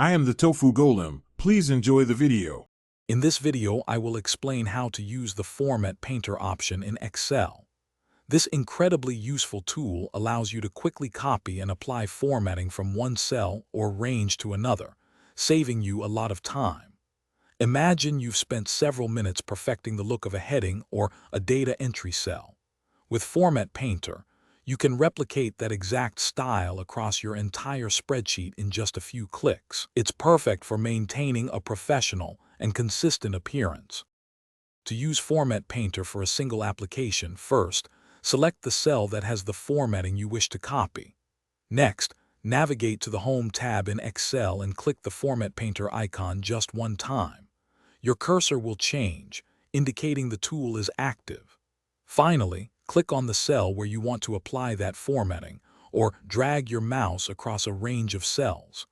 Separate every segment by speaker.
Speaker 1: I am the Tofu Golem. Please enjoy the video.
Speaker 2: In this video, I will explain how to use the Format Painter option in Excel. This incredibly useful tool allows you to quickly copy and apply formatting from one cell or range to another, saving you a lot of time. Imagine you've spent several minutes perfecting the look of a heading or a data entry cell. With Format Painter, you can replicate that exact style across your entire spreadsheet in just a few clicks. It's perfect for maintaining a professional and consistent appearance. To use Format Painter for a single application, first, select the cell that has the formatting you wish to copy. Next, navigate to the Home tab in Excel and click the Format Painter icon just one time. Your cursor will change, indicating the tool is active. Finally, click on the cell where you want to apply that formatting, or drag your mouse across a range of cells.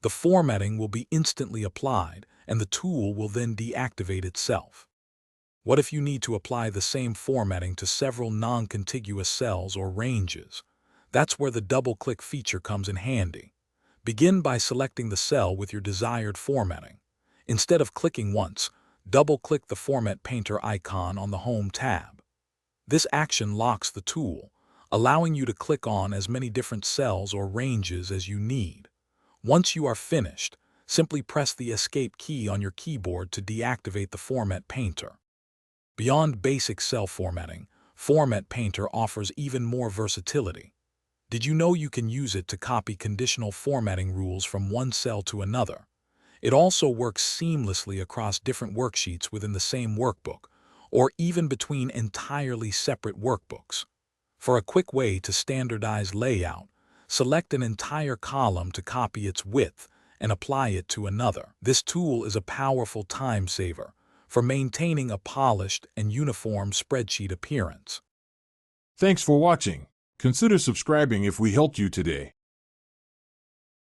Speaker 2: The formatting will be instantly applied, and the tool will then deactivate itself. What if you need to apply the same formatting to several non-contiguous cells or ranges? That's where the double-click feature comes in handy. Begin by selecting the cell with your desired formatting. Instead of clicking once, double-click the Format Painter icon on the Home tab. This action locks the tool, allowing you to click on as many different cells or ranges as you need. Once you are finished, simply press the Escape key on your keyboard to deactivate the Format Painter. Beyond basic cell formatting, Format Painter offers even more versatility. Did you know you can use it to copy conditional formatting rules from one cell to another? It also works seamlessly across different worksheets within the same workbook, or even between entirely separate workbooks. For a quick way to standardize layout, select an entire column to copy its width and apply it to another. This tool is a powerful time saver for maintaining a polished and uniform spreadsheet appearance.
Speaker 1: Thanks for watching. Consider subscribing if we helped you today.